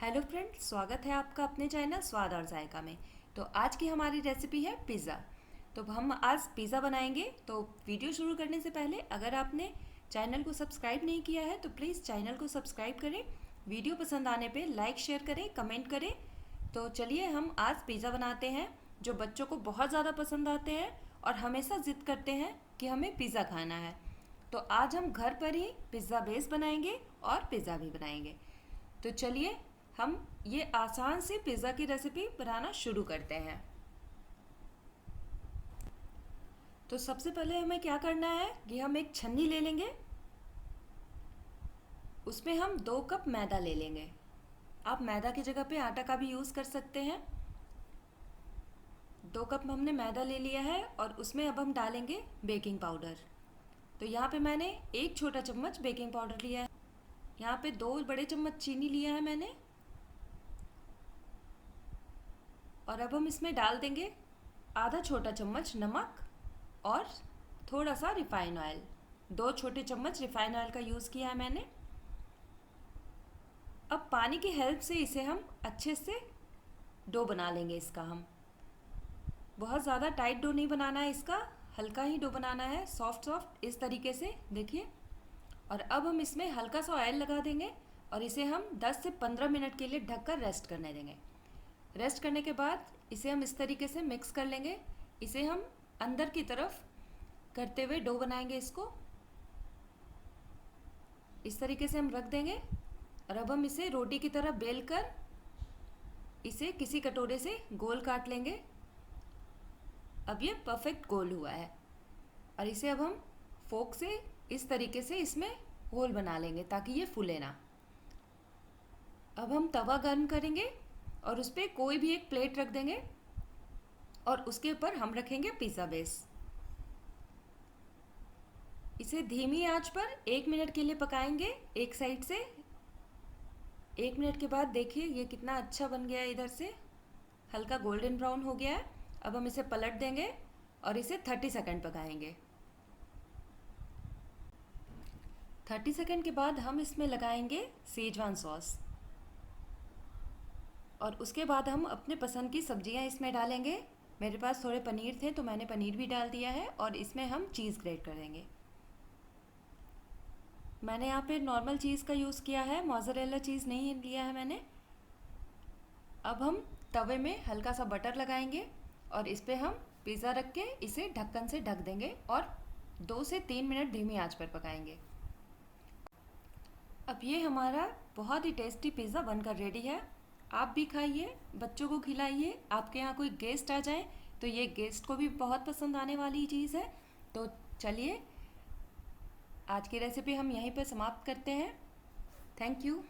Hello friends, स्वागत है आपका अपने चैनल स्वाद और जायका में। तो आज की हमारी रेसिपी है पिज़्ज़ा। तो हम आज पिज़्ज़ा बनाएंगे। तो वीडियो शुरू करने से पहले अगर आपने चैनल को सब्सक्राइब नहीं किया है तो प्लीज़ चैनल को सब्सक्राइब करें। वीडियो पसंद आने पे लाइक शेयर करें, कमेंट करें। तो चलिए हम आज पिज़्ज़ा बनाते हैं जो बच्चों को बहुत ज़्यादा पसंद आते हैं और हमेशा ज़िद करते हैं कि हमें पिज़्ज़ा खाना है। तो आज हम घर पर ही पिज़्ज़ा बेस बनाएंगे और पिज़्ज़ा भी बनाएंगे। तो चलिए हम ये आसान सी पिज़्ज़ा की रेसिपी बनाना शुरू करते हैं। तो सबसे पहले हमें क्या करना है कि हम एक छन्नी ले लेंगे, उसमें हम 2 कप मैदा ले लेंगे। आप मैदा की जगह पे आटा का भी यूज़ कर सकते हैं। 2 कप हमने मैदा ले लिया है और उसमें अब हम डालेंगे बेकिंग पाउडर। तो यहाँ पे मैंने 1 छोटा चम्मच बेकिंग पाउडर लिया है। यहाँ पे 2 बड़े चम्मच चीनी लिया है मैंने। और अब हम इसमें डाल देंगे आधा छोटा चम्मच नमक और थोड़ा सा रिफाइन ऑयल। 2 छोटे चम्मच रिफाइन ऑयल का यूज़ किया है मैंने। अब पानी की हेल्प से इसे हम अच्छे से डो बना लेंगे। इसका हम बहुत ज़्यादा टाइट डो नहीं बनाना है, इसका हल्का ही डो बनाना है, सॉफ्ट सॉफ्ट इस तरीके से देखिए। और अब हम इसमें हल्का सा ऑयल लगा देंगे और इसे हम 10 से 15 मिनट के लिए ढककर रेस्ट करने देंगे। रेस्ट करने के बाद इसे हम इस तरीके से मिक्स कर लेंगे। इसे हम अंदर की तरफ करते हुए डो बनाएंगे। इसको इस तरीके से हम रख देंगे और अब हम इसे रोटी की तरह बेल कर इसे किसी कटोरे से गोल काट लेंगे। अब ये परफेक्ट गोल हुआ है और इसे अब हम फोक से इस तरीके से इसमें होल बना लेंगे ताकि ये फूले ना। अब हम तवा गर्म करेंगे और उस पर कोई भी एक प्लेट रख देंगे और उसके ऊपर हम रखेंगे पिज़्ज़ा बेस। इसे धीमी आंच पर 1 मिनट के लिए पकाएंगे एक साइड से। 1 मिनट के बाद देखिए ये कितना अच्छा बन गया है, इधर से हल्का गोल्डन ब्राउन हो गया है। अब हम इसे पलट देंगे और इसे 30 सेकंड पकाएंगे। 30 सेकंड के बाद हम इसमें लगाएंगे सेजवान सॉस और उसके बाद हम अपने पसंद की सब्जियां इसमें डालेंगे। मेरे पास थोड़े पनीर थे तो मैंने पनीर भी डाल दिया है और इसमें हम चीज़ ग्रेट करेंगे। मैंने यहाँ पे नॉर्मल चीज़ का यूज़ किया है, मोज़रेला चीज़ नहीं लिया है मैंने। अब हम तवे में हल्का सा बटर लगाएंगे और इस पर हम पिज़्ज़ा रख के इसे ढक्कन से ढक देंगे और 2 से 3 मिनट धीमी आंच पर पकाएंगे। अब ये हमारा बहुत ही टेस्टी पिज़्ज़ा बनकर रेडी है। आप भी खाइए, बच्चों को खिलाइए। आपके यहाँ कोई गेस्ट आ जाए तो ये गेस्ट को भी बहुत पसंद आने वाली चीज़ है। तो चलिए आज की रेसिपी हम यहीं पर समाप्त करते हैं। Thank you.